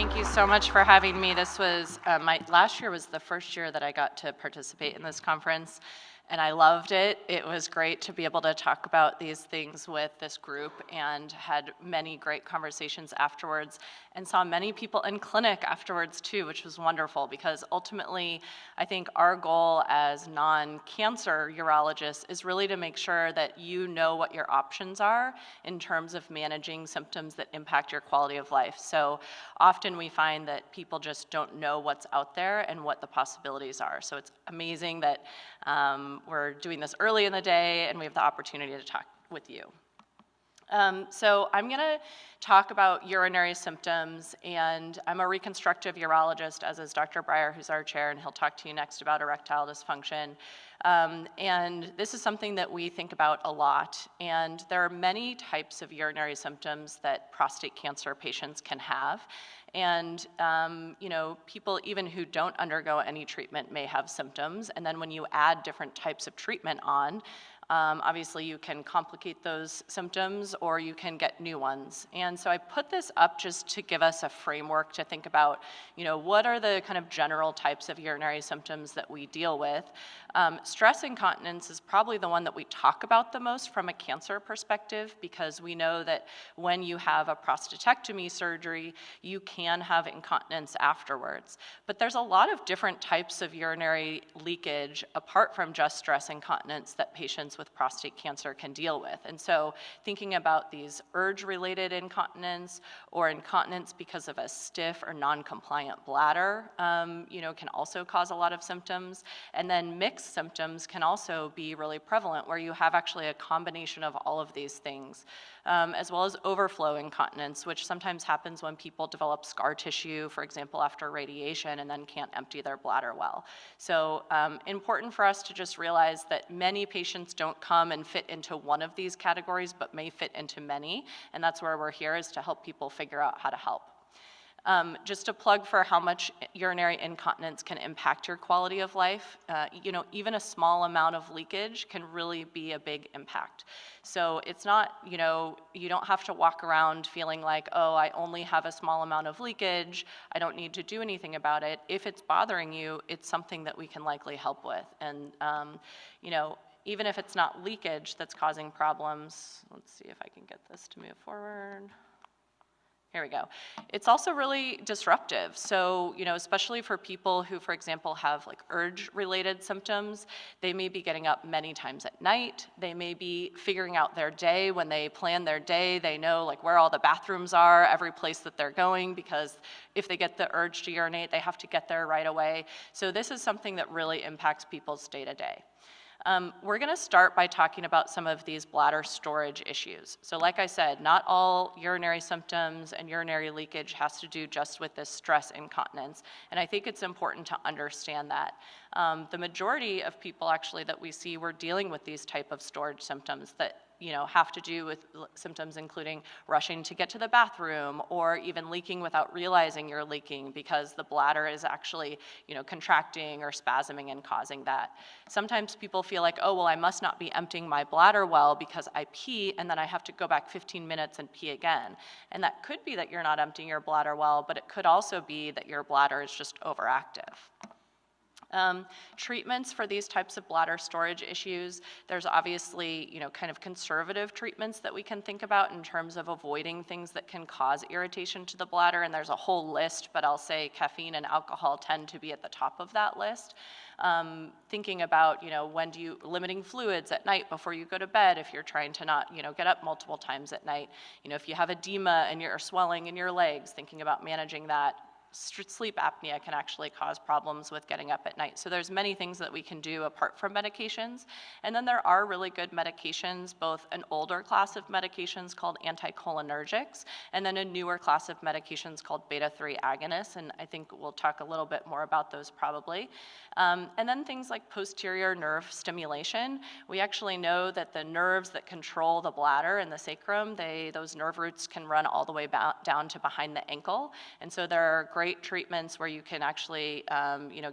Thank you so much for having me. This was, last year was the first year that I got to participate in this conference, and I loved it. It was great to be able to talk about these things with this group, and had many great conversations afterwards, and saw many people in clinic afterwards too, which was wonderful, because ultimately I think our goal as non-cancer urologists is really to make sure that you know what your options are in terms of managing symptoms that impact your quality of life. So often we find that people just don't know what's out there and what the possibilities are. So it's amazing that we're doing this early in the day and we have the opportunity to talk with you. So I'm going to talk about urinary symptoms, and I'm a reconstructive urologist, as is Dr. Breyer, who's our chair, and he'll talk to you next about erectile dysfunction. And this is something that we think about a lot, and there are many types of urinary symptoms that prostate cancer patients can have. And people even who don't undergo any treatment may have symptoms, and then when you add different types of treatment on, obviously you can complicate those symptoms or you can get new ones. And so I put this up just to give us a framework to think about, what are the kind of general types of urinary symptoms that we deal with. Stress incontinence is probably the one that we talk about the most from a cancer perspective, because we know that when you have a prostatectomy surgery, you can have incontinence afterwards. But there's a lot of different types of urinary leakage apart from just stress incontinence that patients with prostate cancer can deal with. And so thinking about these urge-related incontinence or incontinence because of a stiff or non-compliant bladder, can also cause a lot of symptoms. And then mixed symptoms can also be really prevalent, where you have actually a combination of all of these things, as well as overflow incontinence, which sometimes happens when people develop scar tissue, for example, after radiation, and then can't empty their bladder well. So important for us to just realize that many patients don't come and fit into one of these categories, but may fit into many, and that's where we're here, is to help people figure out how to help. Just a plug for how much urinary incontinence can impact your quality of life. Even a small amount of leakage can really be a big impact. So it's not, you don't have to walk around feeling like, oh, I only have a small amount of leakage, I don't need to do anything about it. If it's bothering you, it's something that we can likely help with. And, even if it's not leakage that's causing problems, let's see if I can get this to move forward. Here we go. It's also really disruptive. So, especially for people who, for example, have like urge-related symptoms, they may be getting up many times at night. They may be figuring out their day. When they plan their day, they know like where all the bathrooms are, every place that they're going, because if they get the urge to urinate, they have to get there right away. So this is something that really impacts people's day-to-day. We're going to start by talking about some of these bladder storage issues. So like I said, not all urinary symptoms and urinary leakage has to do just with this stress incontinence, and I think it's important to understand that. The majority of people actually that we see, we're dealing with these type of storage symptoms that have to do with symptoms including rushing to get to the bathroom, or even leaking without realizing you're leaking because the bladder is actually, contracting or spasming and causing that. Sometimes people feel like, oh, well, I must not be emptying my bladder well because I pee and then I have to go back 15 minutes and pee again. And that could be that you're not emptying your bladder well, but it could also be that your bladder is just overactive. Treatments for these types of bladder storage issues, there's obviously, kind of conservative treatments that we can think about in terms of avoiding things that can cause irritation to the bladder, and there's a whole list, but I'll say caffeine and alcohol tend to be at the top of that list. Thinking about, limiting fluids at night before you go to bed if you're trying to not, get up multiple times at night. If you have edema and you're swelling in your legs, thinking about managing that. Sleep apnea can actually cause problems with getting up at night. So there's many things that we can do apart from medications. And then there are really good medications, both an older class of medications called anticholinergics, and then a newer class of medications called beta-3 agonists. And I think we'll talk a little bit more about those probably. And then things like posterior nerve stimulation. We actually know that the nerves that control the bladder and the sacrum, those nerve roots can run all the way down to behind the ankle. And so there are great treatments where you can actually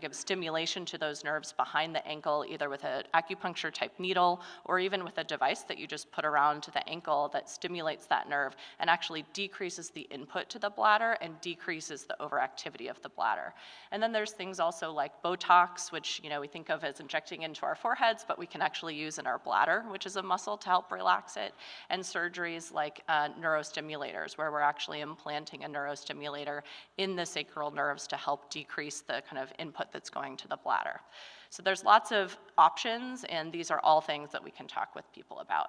give stimulation to those nerves behind the ankle, either with an acupuncture type needle or even with a device that you just put around the ankle that stimulates that nerve and actually decreases the input to the bladder and decreases the overactivity of the bladder. And then there's things also like Botox, which we think of as injecting into our foreheads, but we can actually use in our bladder, which is a muscle, to help relax it, and surgeries like neurostimulators, where we're actually implanting a neurostimulator in the sacral nerves to help decrease the kind of input that's going to the bladder. So there's lots of options, and these are all things that we can talk with people about.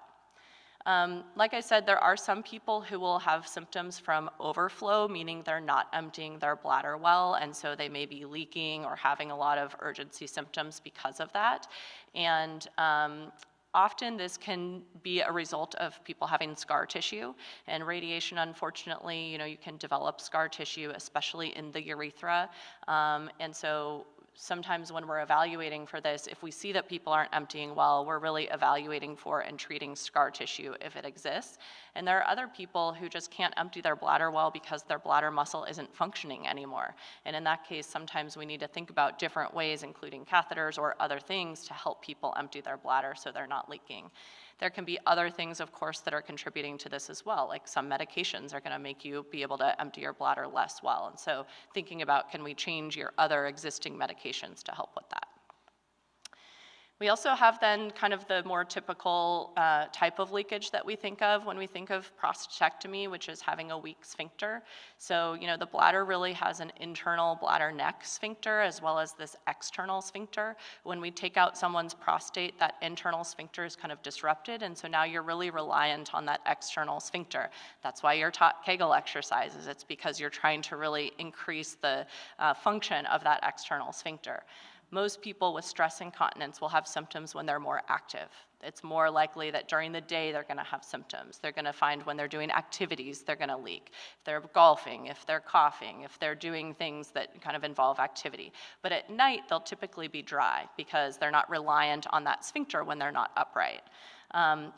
Like I said, there are some people who will have symptoms from overflow, meaning they're not emptying their bladder well, and so they may be leaking or having a lot of urgency symptoms because of that. And often this can be a result of people having scar tissue, and radiation, unfortunately, you can develop scar tissue, especially in the urethra. And so sometimes when we're evaluating for this, if we see that people aren't emptying well, we're really evaluating for and treating scar tissue if it exists. And there are other people who just can't empty their bladder well because their bladder muscle isn't functioning anymore. And in that case, sometimes we need to think about different ways, including catheters or other things, to help people empty their bladder so they're not leaking. There can be other things, of course, that are contributing to this as well, like some medications are going to make you be able to empty your bladder less well. And so thinking about, can we change your other existing medications to help with that? We also have then kind of the more typical type of leakage that we think of when we think of prostatectomy, which is having a weak sphincter. So, the bladder really has an internal bladder neck sphincter as well as this external sphincter. When we take out someone's prostate, that internal sphincter is kind of disrupted, and so now you're really reliant on that external sphincter. That's why you're taught Kegel exercises. It's because you're trying to really increase the function of that external sphincter. Most people with stress incontinence will have symptoms when they're more active. It's more likely that during the day they're going to have symptoms. They're going to find when they're doing activities, they're going to leak. If they're golfing, if they're coughing, if they're doing things that kind of involve activity. But at night, they'll typically be dry because they're not reliant on that sphincter when they're not upright.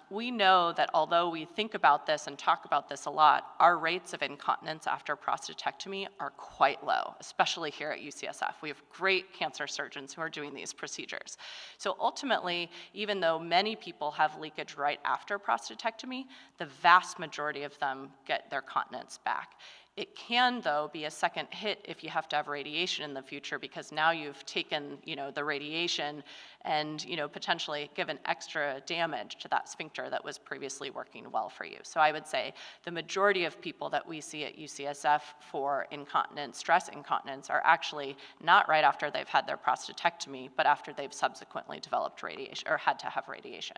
We know that although we think about this and talk about this a lot, our rates of incontinence after prostatectomy are quite low, especially here at UCSF. We have great cancer surgeons who are doing these procedures. So ultimately, even though many people have leakage right after prostatectomy, the vast majority of them get their continence back. It can, though, be a second hit if you have to have radiation in the future, because now you've taken, the radiation and, potentially given extra damage to that sphincter that was previously working well for you. So I would say the majority of people that we see at UCSF for incontinence, stress incontinence, are actually not right after they've had their prostatectomy, but after they've subsequently developed radiation or had to have radiation.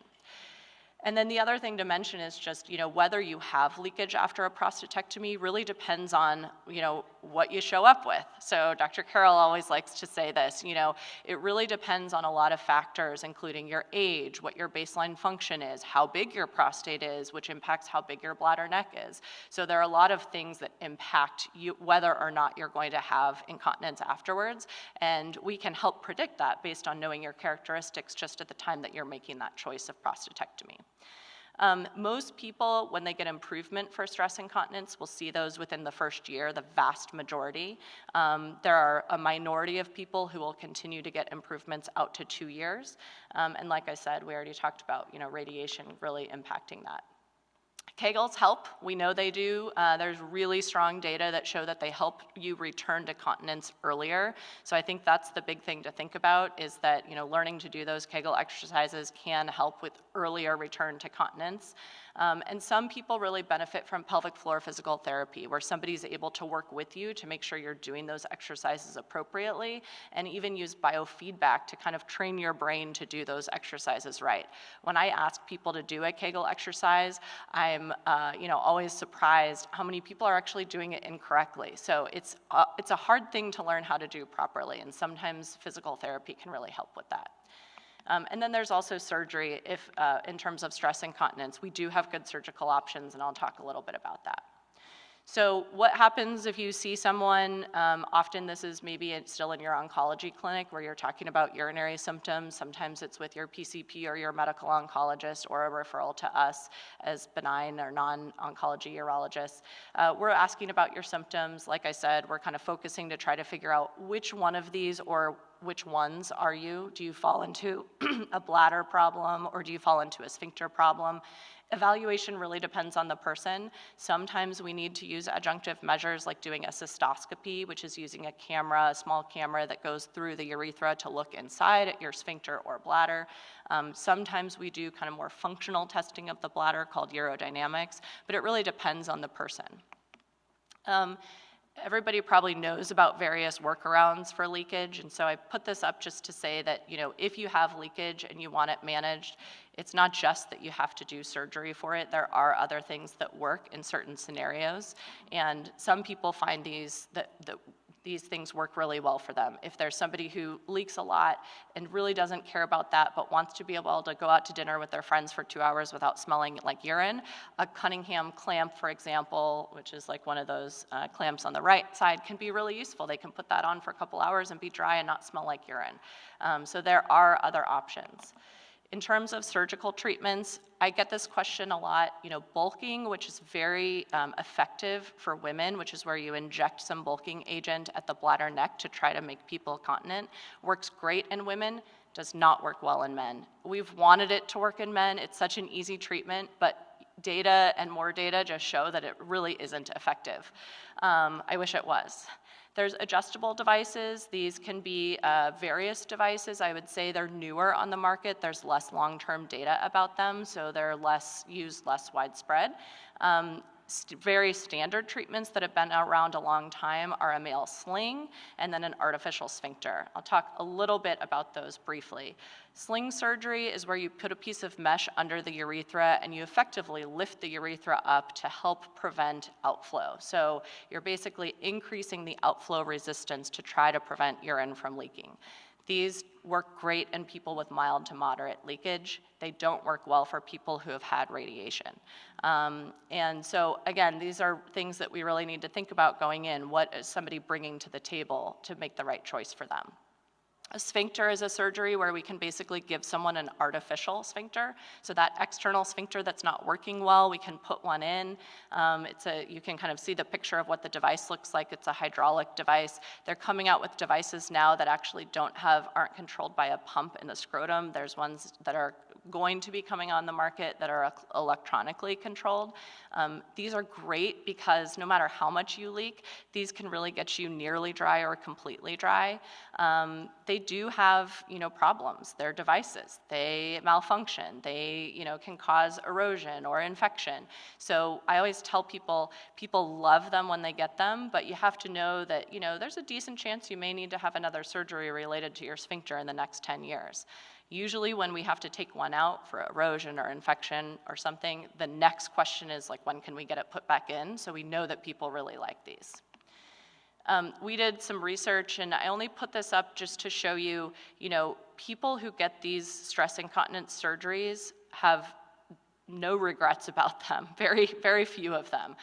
And then the other thing to mention is just, whether you have leakage after a prostatectomy really depends on, what you show up with. So Dr. Carroll always likes to say this, it really depends on a lot of factors, including your age, what your baseline function is, how big your prostate is, which impacts how big your bladder neck is. So there are a lot of things that impact you, whether or not you're going to have incontinence afterwards. And we can help predict that based on knowing your characteristics just at the time that you're making that choice of prostatectomy. Most people, when they get improvement for stress incontinence, will see those within the first year, the vast majority. There are a minority of people who will continue to get improvements out to 2 years. And like I said, we already talked about, radiation really impacting that. Kegels help. We know they do. There's really strong data that show that they help you return to continence earlier. So I think that's the big thing to think about, is that learning to do those Kegel exercises can help with earlier return to continence. And some people really benefit from pelvic floor physical therapy, where somebody's able to work with you to make sure you're doing those exercises appropriately, and even use biofeedback to kind of train your brain to do those exercises right. When I ask people to do a Kegel exercise, I'm always surprised how many people are actually doing it incorrectly. So it's a hard thing to learn how to do properly, and sometimes physical therapy can really help with that. And then there's also surgery if, in terms of stress incontinence. We do have good surgical options, and I'll talk a little bit about that. So what happens if you see someone, often this is maybe still in your oncology clinic where you're talking about urinary symptoms. Sometimes it's with your PCP or your medical oncologist or a referral to us as benign or non-oncology urologists. We're asking about your symptoms. Like I said, we're kind of focusing to try to figure out which one of these or which ones are you? Do you fall into a bladder problem or do you fall into a sphincter problem? Evaluation really depends on the person. Sometimes we need to use adjunctive measures like doing a cystoscopy, which is using a camera, a small camera that goes through the urethra to look inside at your sphincter or bladder. Sometimes we do kind of more functional testing of the bladder called urodynamics, but it really depends on the person. Everybody probably knows about various workarounds for leakage, and so I put this up just to say that, if you have leakage and you want it managed, it's not just that you have to do surgery for it. There are other things that work in certain scenarios, and some people find these things work really well for them. If there's somebody who leaks a lot and really doesn't care about that, but wants to be able to go out to dinner with their friends for 2 hours without smelling like urine, a Cunningham clamp, for example, which is like one of those clamps on the right side, can be really useful. They can put that on for a couple hours and be dry and not smell like urine. So there are other options. In terms of surgical treatments, I get this question a lot. Bulking, which is very effective for women, which is where you inject some bulking agent at the bladder neck to try to make people continent, works great in women, does not work well in men. We've wanted it to work in men. It's such an easy treatment, but data and more data just show that it really isn't effective. I wish it was. There's adjustable devices. These can be various devices. I would say they're newer on the market. There's less long-term data about them, so they're less used, less widespread. Very standard treatments that have been around a long time are a male sling and then an artificial sphincter. I'll talk a little bit about those briefly. Sling surgery is where you put a piece of mesh under the urethra and you effectively lift the urethra up to help prevent outflow. So you're basically increasing the outflow resistance to try to prevent urine from leaking. These work great in people with mild to moderate leakage. They don't work well for people who have had radiation. And so again, these are things that we really need to think about going in. What is somebody bringing to the table to make the right choice for them? A sphincter is a surgery where we can basically give someone an artificial sphincter. So that external sphincter that's not working well, we can put one in. You can kind of see the picture of what the device looks like. It's a hydraulic device. They're coming out with devices now that actually aren't controlled by a pump in the scrotum. There's ones that are going to be coming on the market that are electronically controlled. These are great because no matter how much you leak, these can really get you nearly dry or completely dry. They do have, problems. They're devices. They malfunction. They, can cause erosion or infection. So I always tell people love them when they get them, but you have to know that, there's a decent chance you may need to have another surgery related to your sphincter in the next 10 years. Usually when we have to take one out for erosion or infection or something, the next question is like, when can we get it put back in? So we know that people really like these. We did some research, and I only put this up just to show you, people who get these stress incontinence surgeries have no regrets about them, very, very few of them.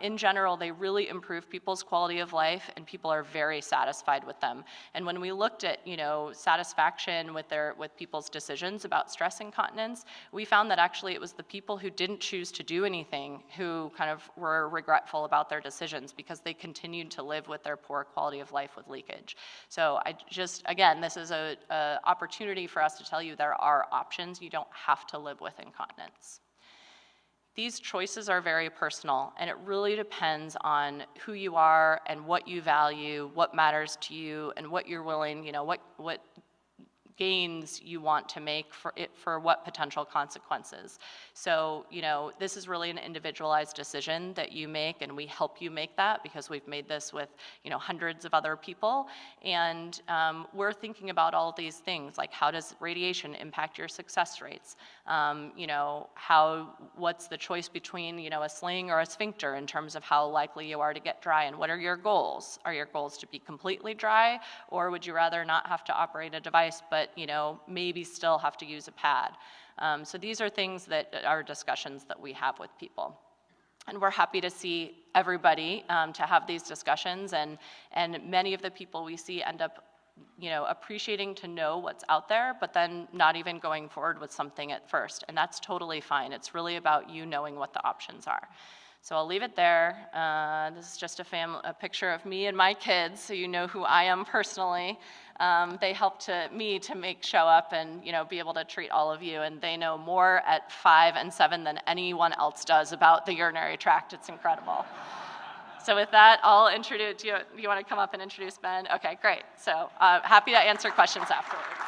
In general, they really improve people's quality of life and people are very satisfied with them. And when we looked at, satisfaction with people's decisions about stress incontinence, we found that actually it was the people who didn't choose to do anything who kind of were regretful about their decisions because they continued to live with their poor quality of life with leakage. So again, this is an opportunity for us to tell you there are options. You don't have to live with incontinence. These choices are very personal, and it really depends on who you are and what you value, what matters to you, and what you're willing, what gains you want to make for what potential consequences. So, this is really an individualized decision that you make, and we help you make that because we've made this with, hundreds of other people. And we're thinking about all of these things, like how does radiation impact your success rates? What's the choice between, a sling or a sphincter in terms of how likely you are to get dry, and what are your goals? Are your goals to be completely dry, or would you rather not have to operate a device, but maybe still have to use a pad? So these are things that are discussions that we have with people. And we're happy to see everybody to have these discussions, and many of the people we see end up appreciating to know what's out there, but then not even going forward with something at first, and that's totally fine. It's really about you knowing what the options are. So I'll leave it there. This is just a picture of me and my kids, so you know who I am personally. They helped me to show up and be able to treat all of you, and they know more at 5 and 7 than anyone else does about the urinary tract. It's incredible. So with that, I'll introduce you. You want to come up and introduce Ben? Okay, great. So happy to answer questions afterwards.